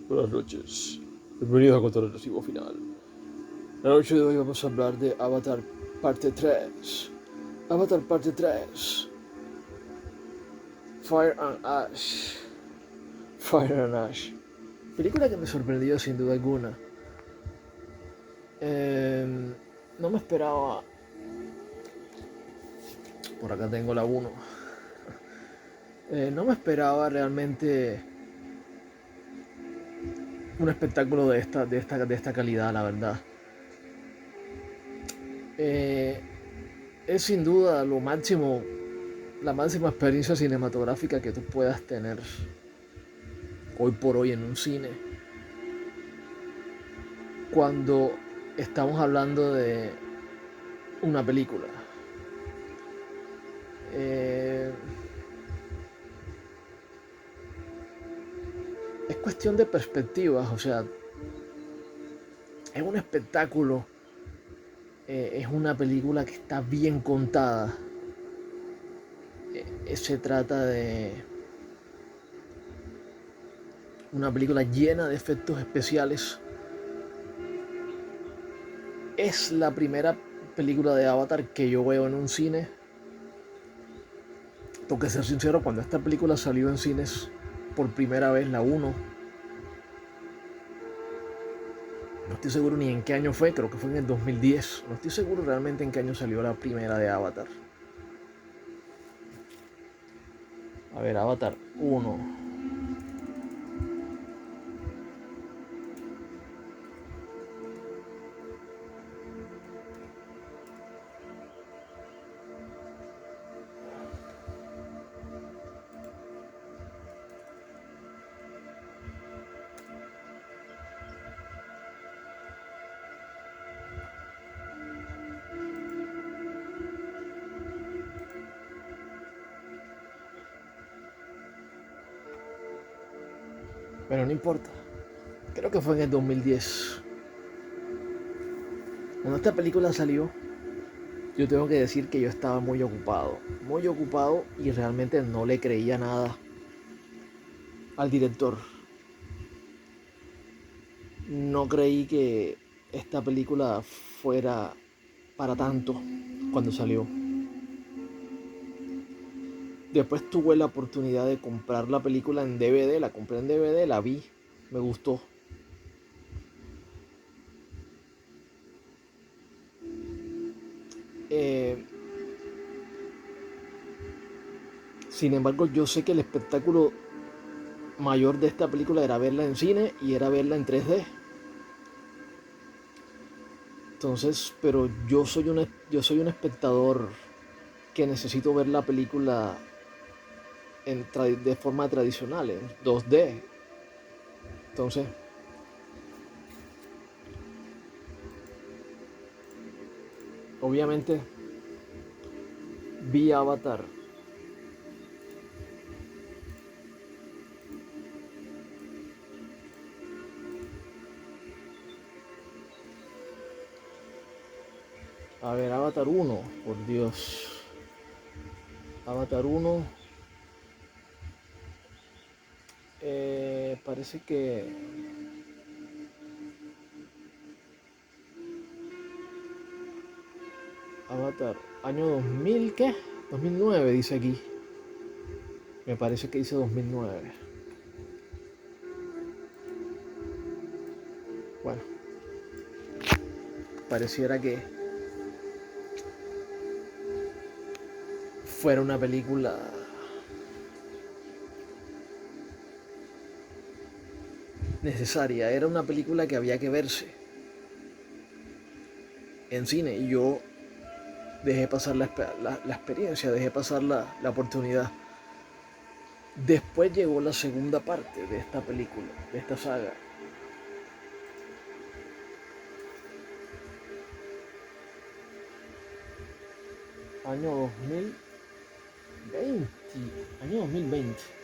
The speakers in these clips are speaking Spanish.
Buenas noches. Bienvenidos a Control Recibo Final. La noche de hoy vamos a hablar de Avatar Parte 3. Avatar Parte 3. Fire and Ash. Fire and Ash. Película que me sorprendió sin duda alguna. No me esperaba. Por acá tengo la 1. No me esperaba realmente un espectáculo de esta calidad, la verdad. Es sin duda lo máximo, la máxima experiencia cinematográfica que tú puedas tener hoy por hoy en un cine. Cuando estamos hablando de una película. Eh, es cuestión de perspectivas, o sea, es un espectáculo, es una película que está bien contada. Se trata de una película llena de efectos especiales. Es la primera película de Avatar que yo veo en un cine. Tengo que ser sincero, cuando esta película salió en cines por primera vez, la 1, no estoy seguro ni en qué año fue, creo que fue en el 2010. No estoy seguro realmente en qué año salió la primera de Avatar. A ver, Avatar 1. Pero no importa. Creo que fue en el 2010. Cuando esta película salió, yo tengo que decir que yo estaba muy ocupado. Muy ocupado y realmente no le creía nada al director. No creí que esta película fuera para tanto cuando salió. Después tuve la oportunidad de comprar la película en DVD, la compré en DVD, la vi, me gustó. Eh, Sin embargo, yo sé que el espectáculo mayor de esta película era verla en cine y era verla en 3D. Entonces, pero yo soy un espectador que necesito ver la película de forma tradicional, en 2D. Entonces, obviamente, vi Avatar. A ver, Avatar 1, por Dios. Avatar 1, parece que Avatar, año 2000, ¿qué? 2009 dice aquí. Me parece que dice 2009. Bueno, pareciera que fuera una película necesaria. Era una película que había que verse en cine y yo dejé pasar la experiencia, dejé pasar la oportunidad. Después llegó la segunda parte de esta película, de esta saga. Año 2020. Año 2020.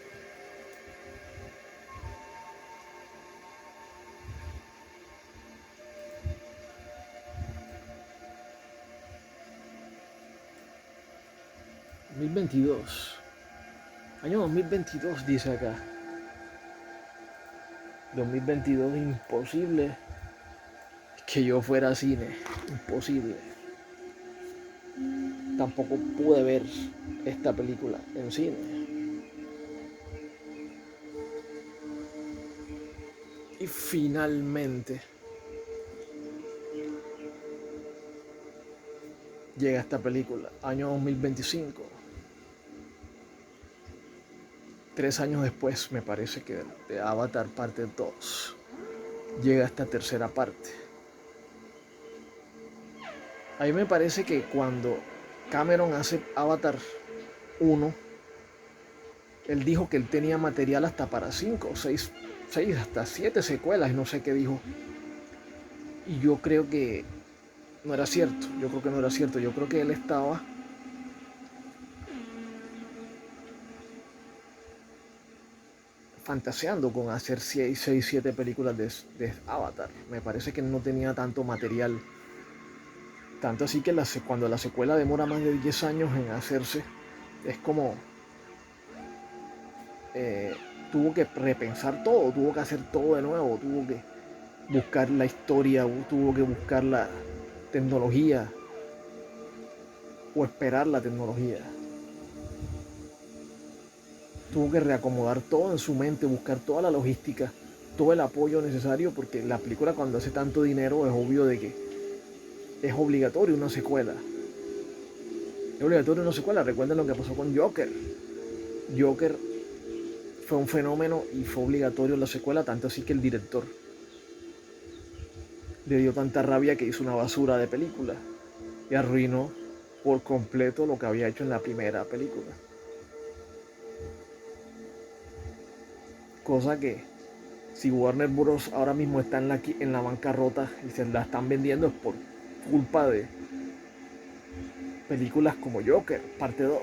2022. Año 2022 dice acá. 2022 imposible que yo fuera a cine, imposible. Tampoco pude ver esta película en cine. Y finalmente llega esta película, año 2025. 3 años después, me parece que de Avatar parte 2, llega esta tercera parte. A mí me parece que cuando Cameron hace Avatar 1, él dijo que él tenía material hasta para 5, 6, hasta 7 secuelas y no sé qué dijo. Y yo creo que no era cierto, yo creo que no era cierto, yo creo que él estaba fantaseando con hacer 6, 7 películas de Avatar. Me parece que no tenía tanto material. Tanto así que cuando la secuela demora más de 10 años en hacerse, es como eh, tuvo que repensar todo, tuvo que hacer todo de nuevo, tuvo que buscar la historia, tuvo que buscar la tecnología o esperar la tecnología. Tuvo que reacomodar todo en su mente, buscar toda la logística, todo el apoyo necesario, porque la película cuando hace tanto dinero es obvio de que es obligatorio una secuela. Es obligatorio una secuela. Recuerden lo que pasó con Joker. Joker fue un fenómeno y fue obligatorio la secuela, tanto así que el director le dio tanta rabia que hizo una basura de película y arruinó por completo lo que había hecho en la primera película. Cosa que si Warner Bros. Ahora mismo está en la bancarrota y se la están vendiendo es por culpa de películas como Joker, parte 2,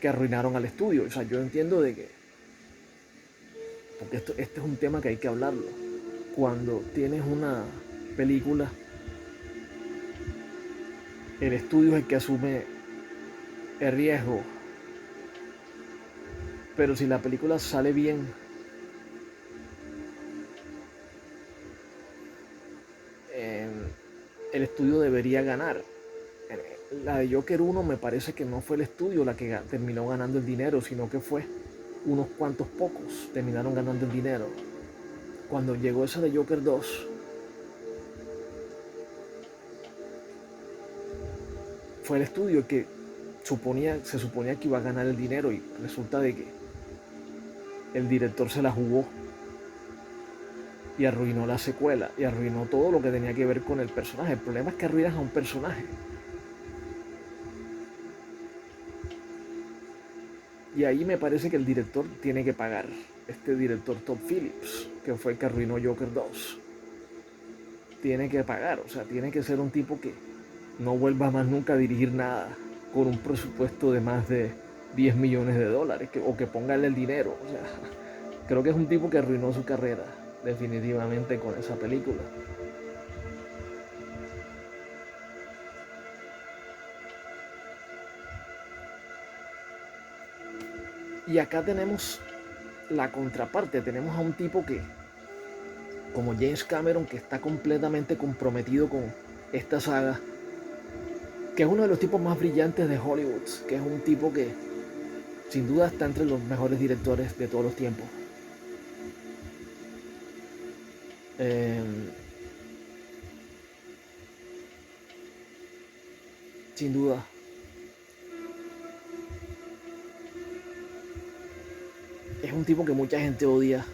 que arruinaron al estudio. O sea, yo entiendo de que, porque este es un tema que hay que hablarlo. Cuando tienes una película, el estudio es el que asume el riesgo. Pero si la película sale bien, el estudio debería ganar. La de Joker 1 me parece que no fue el estudio la que terminó ganando el dinero, sino que fue unos cuantos pocos terminaron ganando el dinero. Cuando llegó esa de Joker 2, fue el estudio que se suponía que iba a ganar el dinero y resulta de que el director se la jugó y arruinó la secuela y arruinó todo lo que tenía que ver con el personaje. El problema es que arruinas a un personaje. Y ahí me parece que el director tiene que pagar. Este director Todd Phillips, que fue el que arruinó Joker 2, tiene que pagar. O sea, tiene que ser un tipo que no vuelva más nunca a dirigir nada con un presupuesto de más de 10 millones de dólares o que póngale el dinero. O sea, creo que es un tipo que arruinó su carrera definitivamente con esa película. Y acá tenemos la contraparte, tenemos a un tipo que, como James Cameron, que está completamente comprometido con esta saga, que es uno de los tipos más brillantes de Hollywood, que es un tipo que sin duda está entre los mejores directores de todos los tiempos. Eh, Sin duda. Es un tipo que mucha gente odia,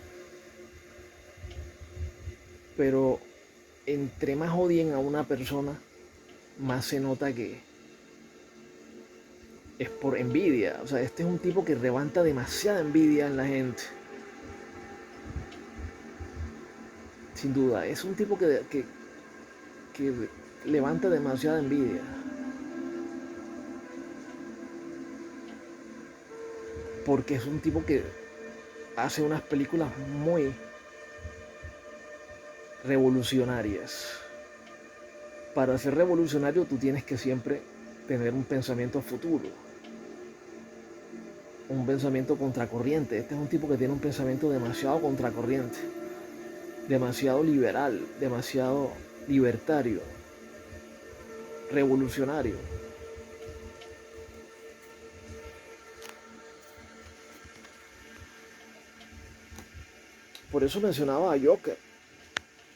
pero entre más odien a una persona, más se nota que es por envidia. O sea, este es un tipo que levanta demasiada envidia en la gente. Sin duda, es un tipo que levanta demasiada envidia. Porque es un tipo que hace unas películas muy revolucionarias. Para ser revolucionario tú tienes que siempre tener un pensamiento futuro. un pensamiento contracorriente. Este es un tipo que tiene un pensamiento demasiado contracorriente, demasiado liberal, demasiado libertario, revolucionario. Por eso mencionaba a Joker,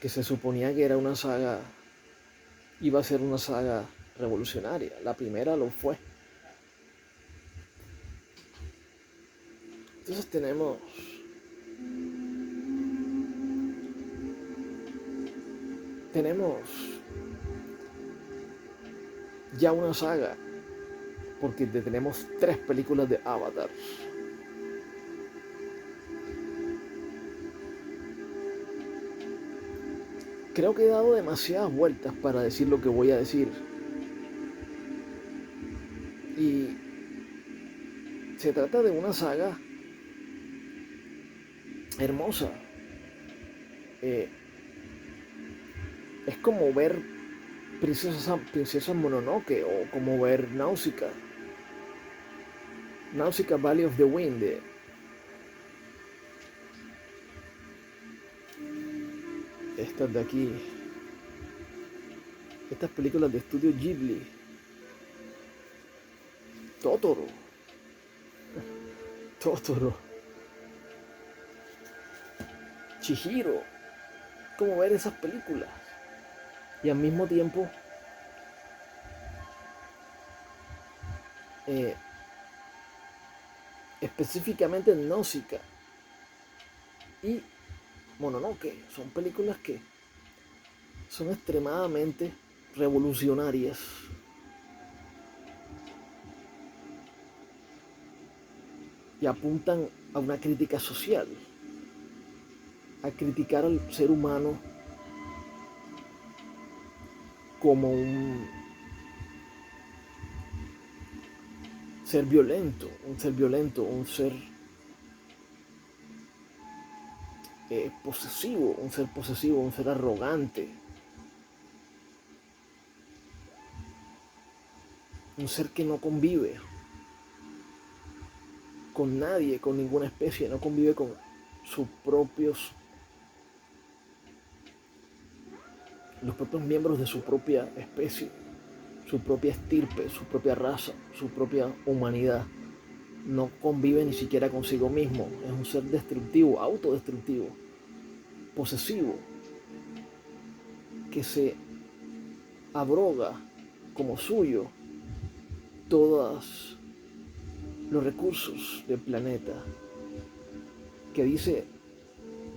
que se suponía que era una saga, iba a ser una saga revolucionaria. La primera lo fue. Entonces tenemos ya una saga, porque tenemos 3 películas de Avatar. Creo que he dado demasiadas vueltas para decir lo que voy a decir. Y se trata de una saga hermosa. Eh, es como ver Princesa Mononoke o como ver Nausicaa Valley of the Wind. Estas de aquí, estas películas de estudio Ghibli, Totoro, Chihiro, como ver esas películas y al mismo tiempo específicamente Nausicaa y Mononoke son películas que son extremadamente revolucionarias y apuntan a una crítica social, a criticar al ser humano como un ser violento, un ser posesivo, un ser arrogante, un ser que no convive con nadie, con ninguna especie, no convive con los propios miembros de su propia especie, su propia estirpe, su propia raza, su propia humanidad. No convive ni siquiera consigo mismo. Es un ser destructivo, autodestructivo, posesivo, que se abroga como suyo todos los recursos del planeta, que dice: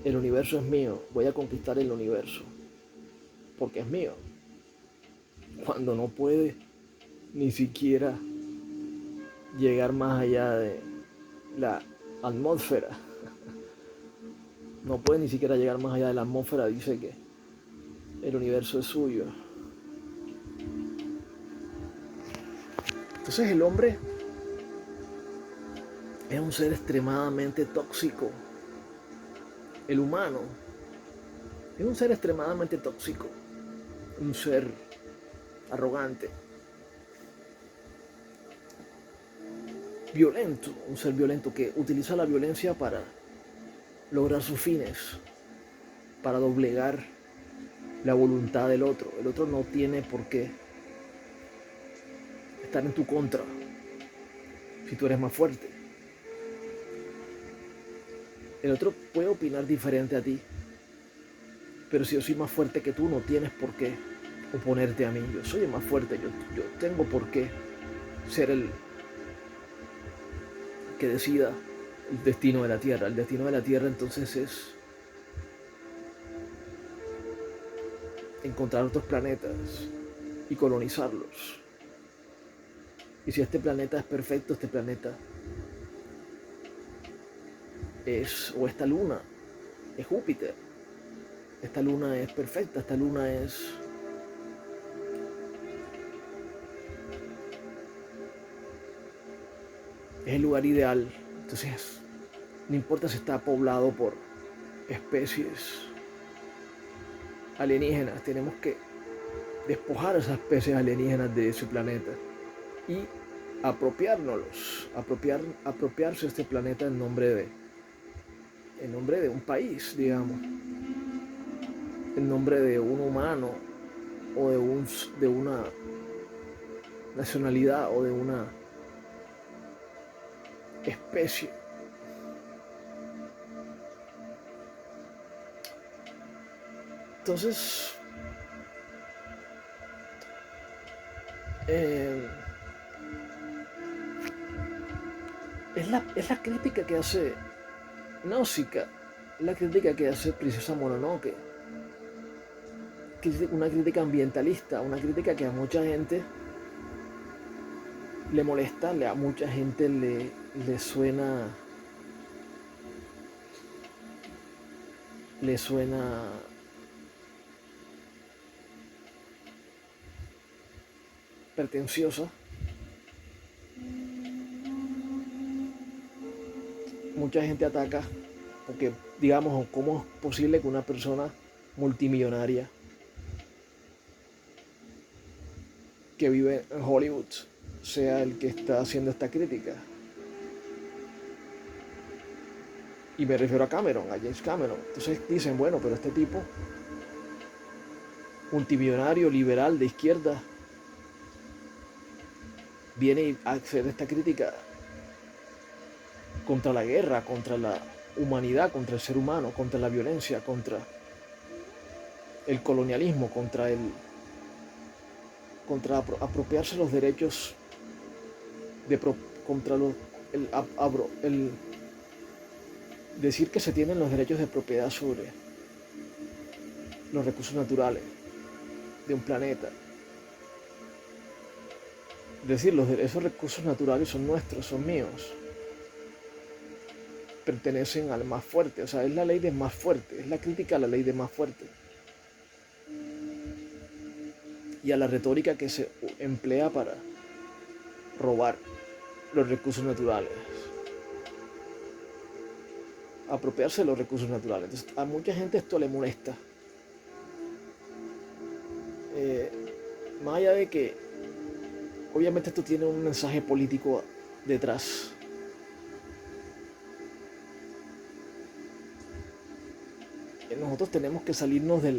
el universo es mío, voy a conquistar el universo porque es mío, cuando no puede ni siquiera llegar más allá de la atmósfera. No puede ni siquiera llegar más allá de la atmósfera. Dice que el universo es suyo. Entonces el hombre es un ser extremadamente tóxico. El humano es un ser extremadamente tóxico, un ser arrogante, violento, un ser violento que utiliza la violencia para lograr sus fines, para doblegar la voluntad del otro. El otro no tiene por qué estar en tu contra si tú eres más fuerte. El otro puede opinar diferente a ti, pero si yo soy más fuerte que tú, no tienes por qué oponerte a mí. Yo soy el más fuerte, yo tengo por qué ser el que decida el destino de la Tierra. El destino de la Tierra entonces es encontrar otros planetas y colonizarlos. Y si este planeta es perfecto, este planeta o esta luna es Júpiter. Esta luna es perfecta, esta luna es el lugar ideal. Entonces, no importa si está poblado por especies alienígenas, tenemos que despojar a esas especies alienígenas de ese planeta y apropiarse este planeta en nombre de un país, digamos, en nombre de un humano o de una nacionalidad o de una especie. Entonces, es la crítica que hace Náusica, la crítica que hace Princesa Mononoke, una crítica ambientalista, una crítica que a mucha gente le molesta, a mucha gente le suena pretenciosa. Mucha gente ataca porque, digamos, ¿cómo es posible que una persona multimillonaria que vive en Hollywood sea el que está haciendo esta crítica? Y me refiero a Cameron, a James Cameron. Entonces dicen, bueno, pero este tipo, multimillonario, liberal, de izquierda, viene a hacer esta crítica contra la guerra, contra la humanidad, contra el ser humano, contra la violencia, contra el colonialismo, contra apropiarse los derechos, contra el decir que se tienen los derechos de propiedad sobre los recursos naturales de un planeta. Es decir, esos recursos naturales son nuestros, son míos, pertenecen al más fuerte, o sea, es la ley del más fuerte, es la crítica a la ley del más fuerte y a la retórica que se emplea para robar los recursos naturales, apropiarse de los recursos naturales. Entonces, a mucha gente esto le molesta, más allá de que obviamente esto tiene un mensaje político detrás. Nosotros tenemos que salirnos de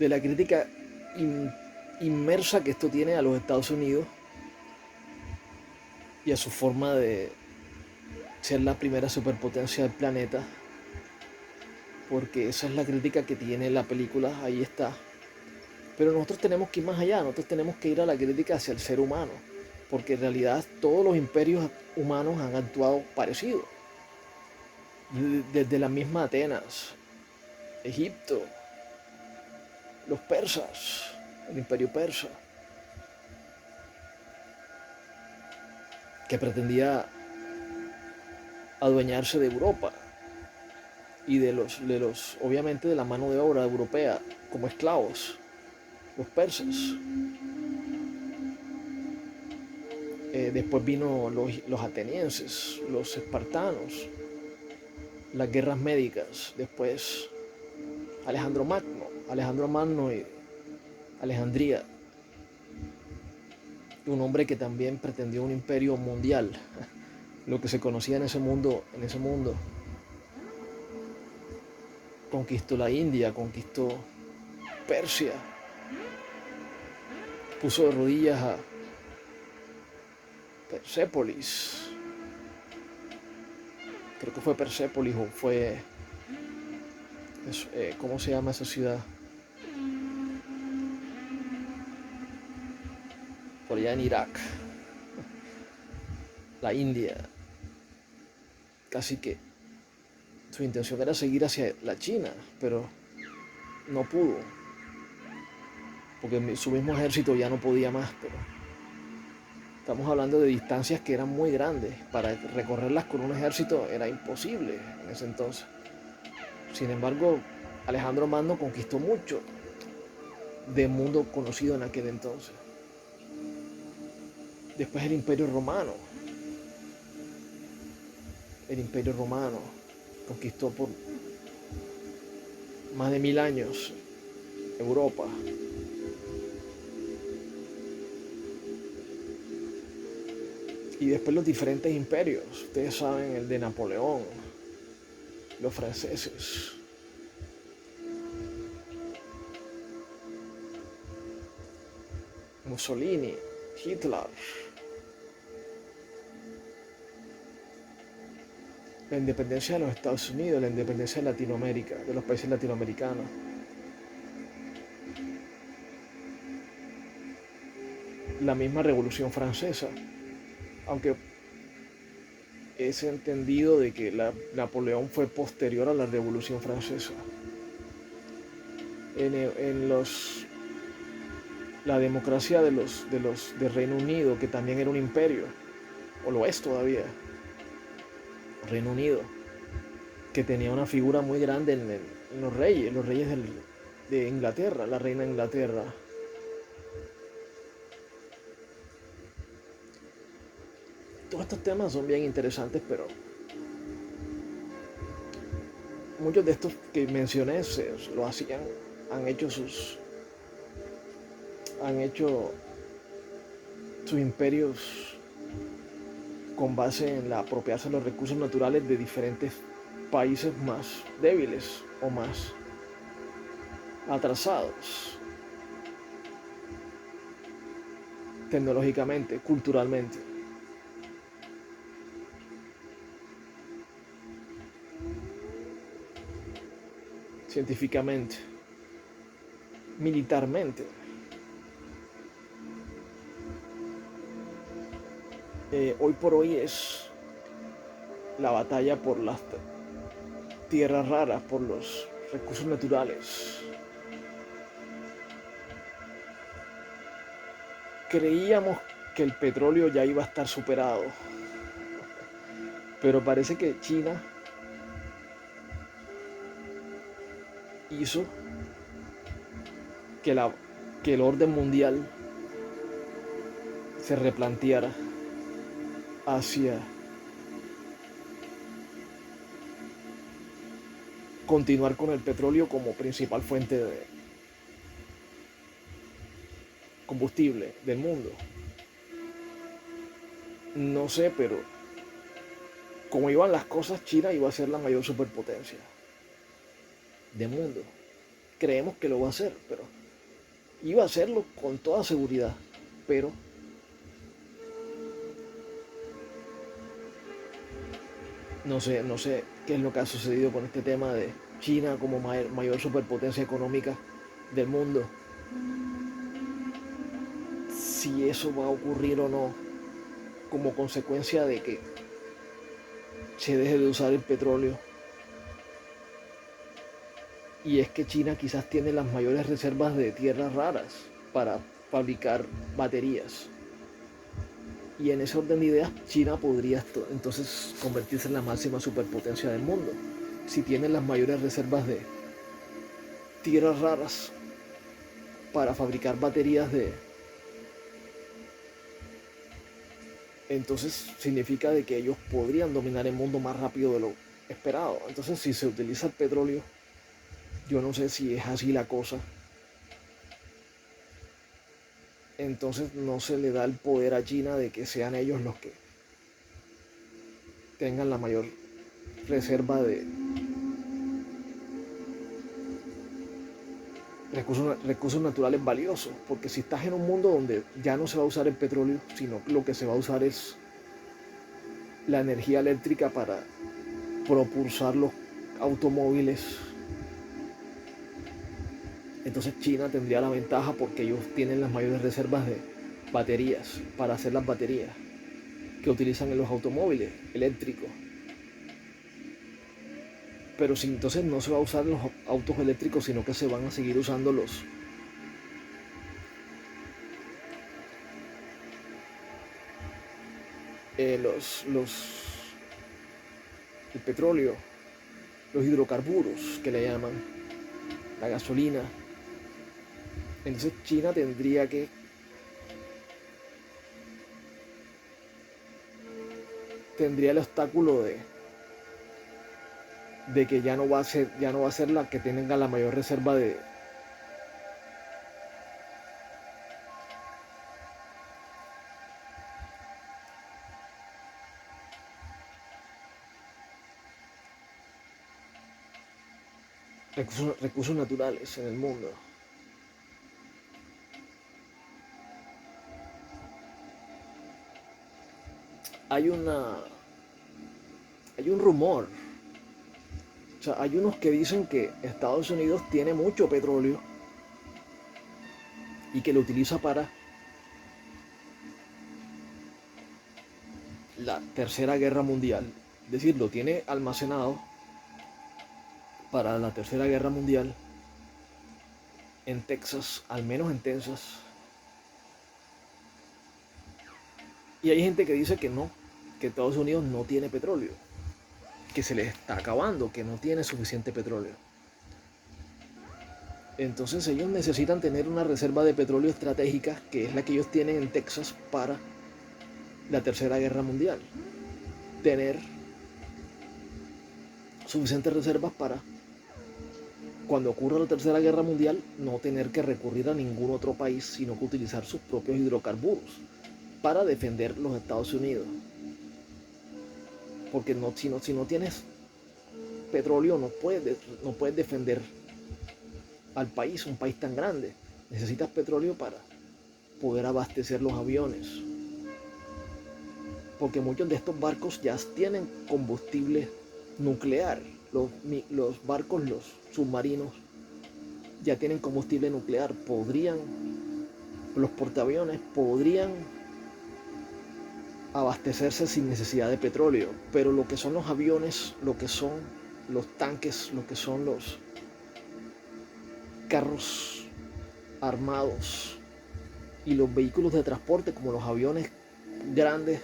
la crítica inmersa que esto tiene a los Estados Unidos y a su forma de ser la primera superpotencia del planeta, porque esa es la crítica que tiene la película, ahí está. Pero nosotros tenemos que ir más allá, nosotros tenemos que ir a la crítica hacia el ser humano, porque en realidad todos los imperios humanos han actuado parecido. Desde la misma Atenas, Egipto, los persas, el imperio persa, que pretendía adueñarse de Europa y obviamente de la mano de obra europea como esclavos, los persas. Después vino los atenienses, los espartanos, las guerras médicas, después Alejandro Magno y Alejandría, un hombre que también pretendió un imperio mundial, lo que se conocía en ese mundo. Conquistó la India, conquistó Persia, puso de rodillas a Persépolis, creo que fue Persépolis o fue, ¿cómo se llama esa ciudad? Por allá en Irak, la India. Casi que su intención era seguir hacia la China, pero no pudo, porque su mismo ejército ya no podía más. Pero estamos hablando de distancias que eran muy grandes, para recorrerlas con un ejército era imposible en ese entonces. Sin embargo, Alejandro Magno conquistó mucho del mundo conocido en aquel entonces. Después el Imperio Romano. El Imperio Romano conquistó por más de 1000 años Europa. Y después los diferentes imperios. Ustedes saben el de Napoleón, los franceses. Mussolini, Hitler. La independencia de los Estados Unidos, la independencia de Latinoamérica, de los países latinoamericanos. La misma Revolución Francesa, aunque es entendido de que Napoleón fue posterior a la Revolución Francesa. La democracia de Reino Unido, que también era un imperio, o lo es todavía, Reino Unido, que tenía una figura muy grande en los reyes de Inglaterra, la reina de Inglaterra. Todos estos temas son bien interesantes, pero muchos de estos que mencioné lo hacían, han hecho sus imperios con base en la apropiarse de los recursos naturales de diferentes países más débiles o más atrasados tecnológicamente, culturalmente. Científicamente, militarmente. Hoy por hoy es la batalla por las tierras raras, por los recursos naturales. Creíamos que el petróleo ya iba a estar superado, pero parece que China hizo que el orden mundial se replanteara hacia continuar con el petróleo como principal fuente de combustible del mundo. No sé, pero como iban las cosas, China iba a ser la mayor superpotencia del mundo. Creemos que lo va a hacer, pero iba a hacerlo con toda seguridad. Pero no sé qué es lo que ha sucedido con este tema de China como mayor superpotencia económica del mundo. Si eso va a ocurrir o no como consecuencia de que se deje de usar el petróleo. Y es que China quizás tiene las mayores reservas de tierras raras para fabricar baterías. Y en ese orden de ideas, China podría entonces convertirse en la máxima superpotencia del mundo, si tiene las mayores reservas de tierras raras para fabricar baterías entonces significa de que ellos podrían dominar el mundo más rápido de lo esperado. Entonces, si se utiliza el petróleo, yo no sé si es así la cosa. Entonces no se le da el poder a China de que sean ellos los que tengan la mayor reserva de recursos naturales valiosos, porque si estás en un mundo donde ya no se va a usar el petróleo, sino lo que se va a usar es la energía eléctrica para propulsar los automóviles, entonces China tendría la ventaja porque ellos tienen las mayores reservas de baterías para hacer las baterías que utilizan en los automóviles eléctricos. Pero si entonces no se va a usar los autos eléctricos, sino que se van a seguir usando el petróleo, los hidrocarburos que le llaman, la gasolina. Entonces China tendría el obstáculo de que ya no va a ser la que tenga la mayor reserva recursos naturales en el mundo. Hay un rumor, o sea, hay unos que dicen que Estados Unidos tiene mucho petróleo y que lo utiliza para la Tercera Guerra Mundial. Es decir, lo tiene almacenado para la Tercera Guerra Mundial en Texas, al menos en Texas. Y hay gente que dice que no, que Estados Unidos no tiene petróleo, que se le está acabando, que no tiene suficiente petróleo. Entonces ellos necesitan tener una reserva de petróleo estratégica, que es la que ellos tienen en Texas para la Tercera Guerra Mundial. Tener suficientes reservas para, cuando ocurra la Tercera Guerra Mundial, no tener que recurrir a ningún otro país, sino que utilizar sus propios hidrocarburos para defender los Estados Unidos. Porque si no tienes petróleo, no puedes defender al país, un país tan grande. Necesitas petróleo para poder abastecer los aviones. Porque muchos de estos barcos ya tienen combustible nuclear. Los barcos, los submarinos, ya tienen combustible nuclear. Los portaaviones podrían abastecerse sin necesidad de petróleo. Pero lo que son los aviones, lo que son los tanques, lo que son los carros armados y los vehículos de transporte, como los aviones grandes,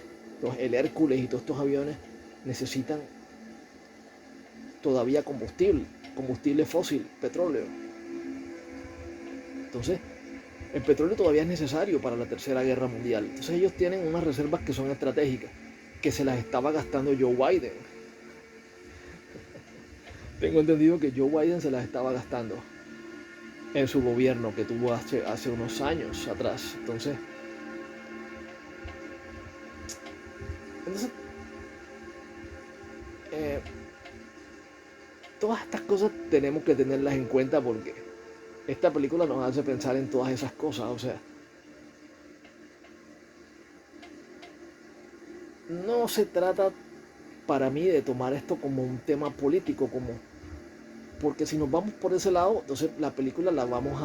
el Hércules y todos estos aviones, necesitan todavía combustible fósil, petróleo. Entonces, el petróleo todavía es necesario para la Tercera Guerra Mundial. Entonces ellos tienen unas reservas que son estratégicas, que se las estaba gastando Joe Biden. Tengo entendido que Joe Biden se las estaba gastando en su gobierno que tuvo hace unos años atrás. Entonces, todas estas cosas tenemos que tenerlas en cuenta, porque esta película nos hace pensar en todas esas cosas. O sea, no se trata para mí de tomar esto como un tema político, porque si nos vamos por ese lado, entonces la película la vamos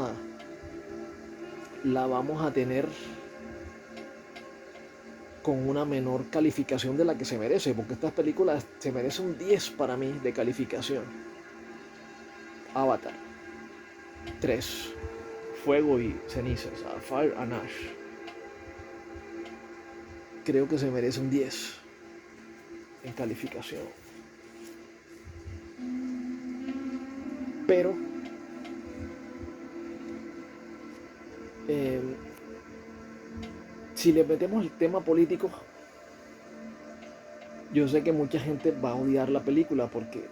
a tener con una menor calificación de la que se merece, porque esta película se merece un 10 para mí de calificación. Avatar 3, Fuego y Cenizas, Fire and Ash, creo que se merece un 10 en calificación. Pero si le metemos el tema político, yo sé que mucha gente va a odiar la película, porque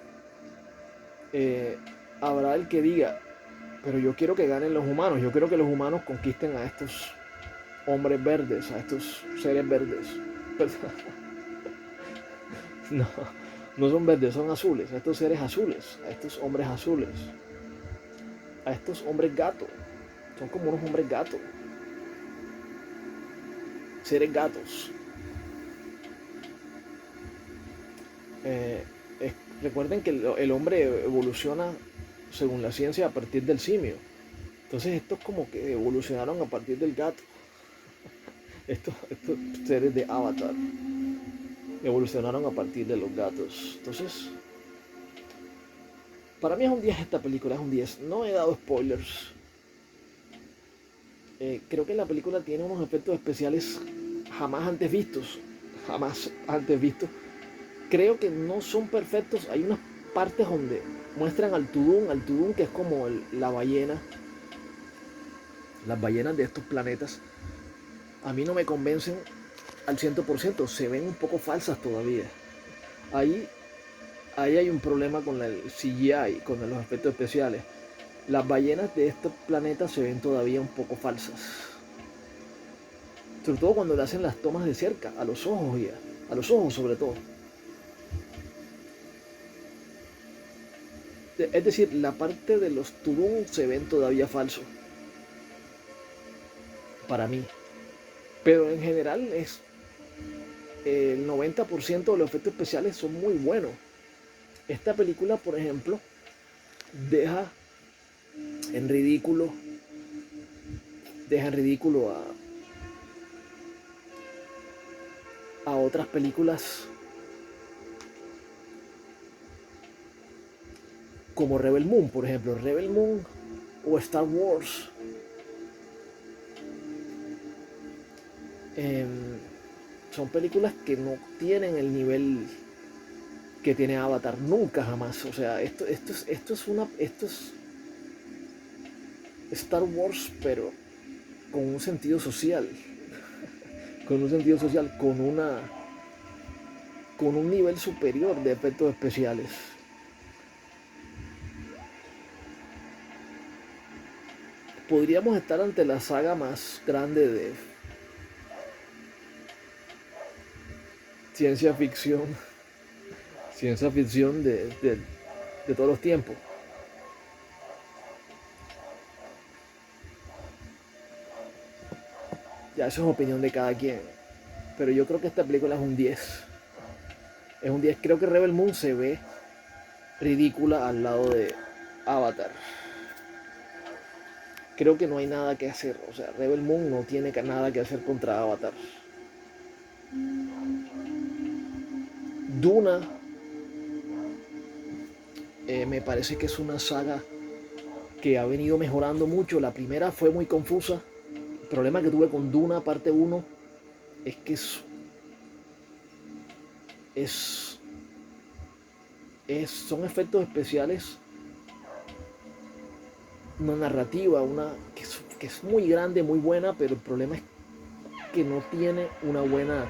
habrá el que diga, pero yo quiero que ganen los humanos, yo quiero que los humanos conquisten a estos hombres verdes, a estos seres verdes. No, no son verdes, son azules, a estos seres azules, a estos hombres azules, a estos hombres gatos. Son como unos hombres gatos, seres gatos. Recuerden que el hombre evoluciona, según la ciencia, a partir del simio. Entonces estos como que evolucionaron a partir del gato. Estos seres de Avatar evolucionaron a partir de los gatos. Entonces, para mí es un 10 esta película, es un 10. No he dado spoilers. Creo que la película tiene unos efectos especiales jamás antes vistos. Jamás antes vistos. Creo que no son perfectos. Hay unas partes donde muestran al Tudum, que es como la ballena. Las ballenas de estos planetas a mí no me convencen al 100%, se ven un poco falsas todavía. Ahí hay un problema con el CGI, con los efectos especiales. Las ballenas de estos planetas se ven todavía un poco falsas. Sobre todo cuando le hacen las tomas de cerca, a los ojos a los ojos sobre todo. Es decir, la parte de los Tulum se ven todavía falsos, para mí. Pero en general es el 90% de los efectos especiales son muy buenos. Esta película, por ejemplo, deja en ridículo, deja en ridículo a otras películas como Rebel Moon, por ejemplo. Rebel Moon o Star Wars. Eh, Son películas que no tienen el nivel que tiene Avatar nunca jamás. O sea, esto es Star Wars, pero con un sentido social, con un sentido social, con un nivel superior de efectos especiales. Podríamos estar ante la saga más grande de ciencia ficción, ciencia ficción de todos los tiempos. Ya eso es opinión de cada quien. Pero yo creo que esta película es un 10. Es un 10. Creo que Rebel Moon se ve ridícula al lado de Avatar. Creo que no hay nada que hacer. O sea, Rebel Moon no tiene nada que hacer contra Avatar. Duna me parece que es una saga que ha venido mejorando mucho. La primera fue muy confusa. El problema que tuve con Duna parte uno es que es, son efectos especiales, una narrativa, que es muy grande, muy buena, pero el problema es que no tiene una buena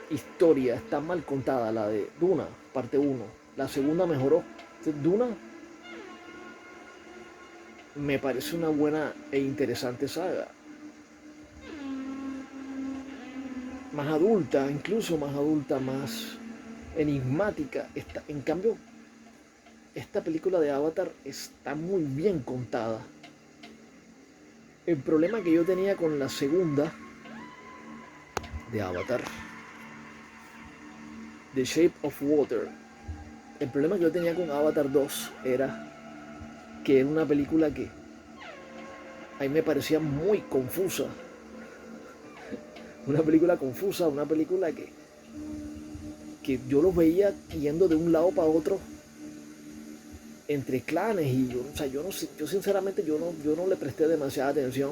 historia, está mal contada la de Duna, parte uno. La segunda mejoró. Entonces, Duna me parece una buena e interesante saga. Más adulta, incluso más adulta, más enigmática. En cambio, esta película de Avatar está muy bien contada. El problema que yo tenía con la segunda de Avatar, The Shape of Water, el problema que yo tenía con Avatar 2 era que era una película que a mí me parecía muy confusa. Una película confusa, una película que yo los veía yendo de un lado para otro entre clanes y yo, o sea, yo no sé, yo sinceramente yo no le presté demasiada atención.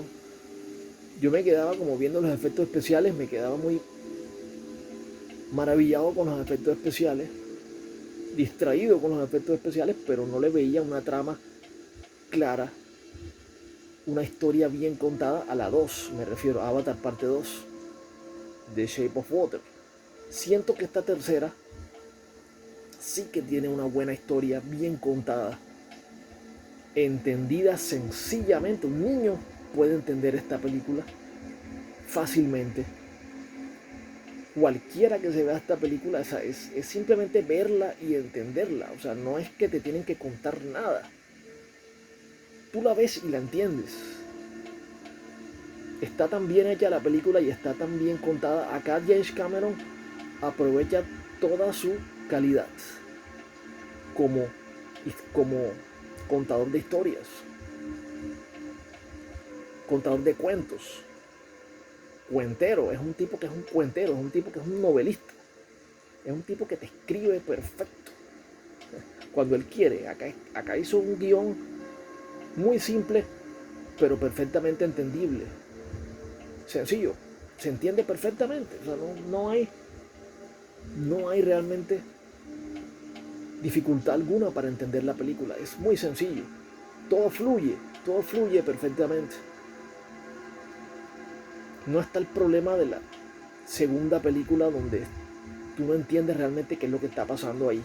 Yo me quedaba como viendo los efectos especiales, me quedaba muy maravillado con los efectos especiales, distraído con los efectos especiales, pero no le veía una trama clara, una historia bien contada a la 2, me refiero a Avatar parte 2, The Shape of Water. Siento que esta tercera sí que tiene una buena historia, bien contada, entendida sencillamente. Un niño puede entender esta película fácilmente. Cualquiera que se vea esta película, es simplemente verla y entenderla. O sea, no es que te tienen que contar nada. Tú la ves y la entiendes. Está tan bien hecha la película y está tan bien contada. Acá James Cameron aprovecha toda su calidad como contador de historias, contador de cuentos, cuentero. Es un tipo que es un cuentero, es un tipo que es un novelista, es un tipo que te escribe perfecto cuando él quiere. Acá hizo un guión muy simple, pero perfectamente entendible, sencillo, se entiende perfectamente. O sea, no hay realmente dificultad alguna para entender la película. Es muy sencillo. Todo fluye perfectamente. No está el problema de la segunda película donde tú no entiendes realmente qué es lo que está pasando ahí.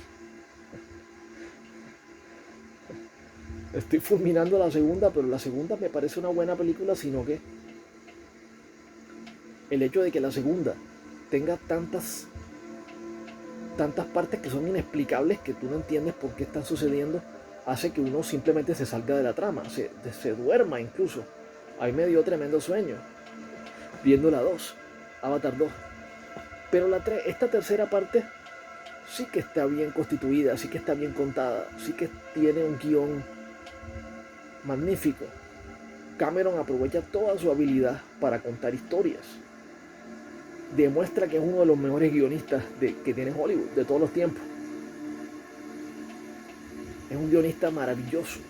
Estoy fulminando la segunda, pero la segunda me parece una buena película, sino que el hecho de que la segunda tenga tantas tantas partes que son inexplicables, que tú no entiendes por qué están sucediendo, hace que uno simplemente se salga de la trama, se duerma incluso. A mí me dio tremendo sueño viendo la 2, Avatar 2. Pero esta tercera parte sí que está bien constituida, sí que está bien contada, sí que tiene un guión magnífico. Cameron aprovecha toda su habilidad para contar historias. Demuestra que es uno de los mejores guionistas que tiene Hollywood de todos los tiempos. Es un guionista maravilloso.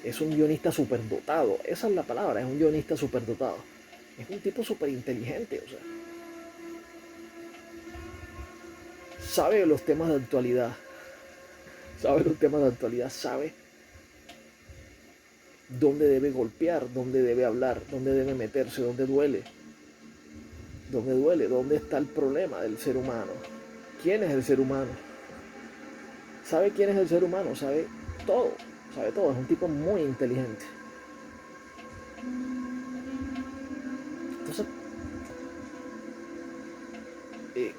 Es un guionista superdotado. Esa es la palabra, es un guionista superdotado. Es un tipo súper inteligente, o sea. Sabe los temas de actualidad. Sabe los temas de actualidad. Sabe dónde debe golpear, dónde debe hablar, dónde debe meterse, dónde duele. Dónde duele, dónde está el problema del ser humano. ¿Quién es el ser humano? Sabe quién es el ser humano, sabe todo. Sabe todo, es un tipo muy inteligente. Entonces, eh,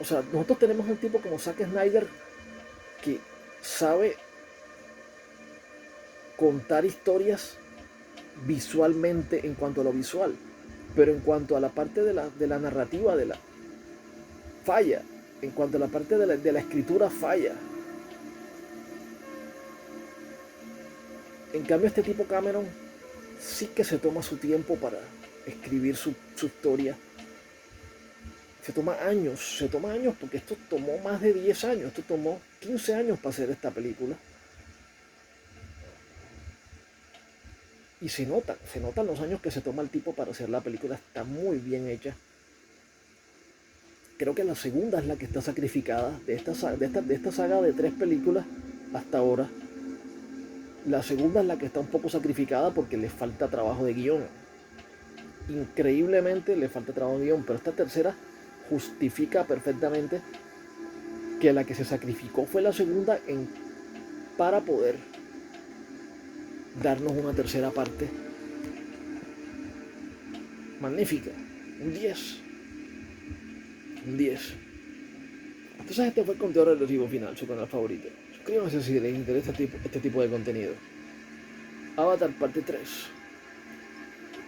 o sea, nosotros tenemos un tipo como Zack Snyder que sabe contar historias visualmente en cuanto a lo visual, pero en cuanto a la parte de la narrativa, de la falla, en cuanto a la parte de la escritura falla. En cambio, este tipo Cameron sí que se toma su tiempo para escribir su historia. Se toma años porque esto tomó más de 10 años, esto tomó 15 años para hacer esta película. Y se notan los años que se toma el tipo para hacer la película, está muy bien hecha. Creo que la segunda es la que está sacrificada de esta saga de 3 películas hasta ahora. La segunda es la que está un poco sacrificada porque le falta trabajo de guión. Increíblemente le falta trabajo de guión, pero esta tercera justifica perfectamente que la que se sacrificó fue la segunda para poder darnos una tercera parte magnífica. Un 10. Un 10. Entonces este fue el conteo regresivo final, su canal favorito. Suscríbanse si les interesa este tipo de contenido. Avatar parte 3.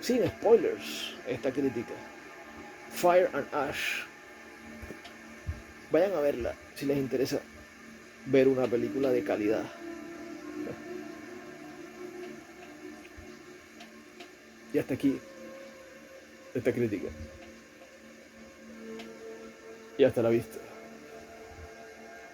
Sin spoilers, esta crítica. Fire and Ash. Vayan a verla si les interesa ver una película de calidad. Y hasta aquí esta crítica. Y hasta la vista.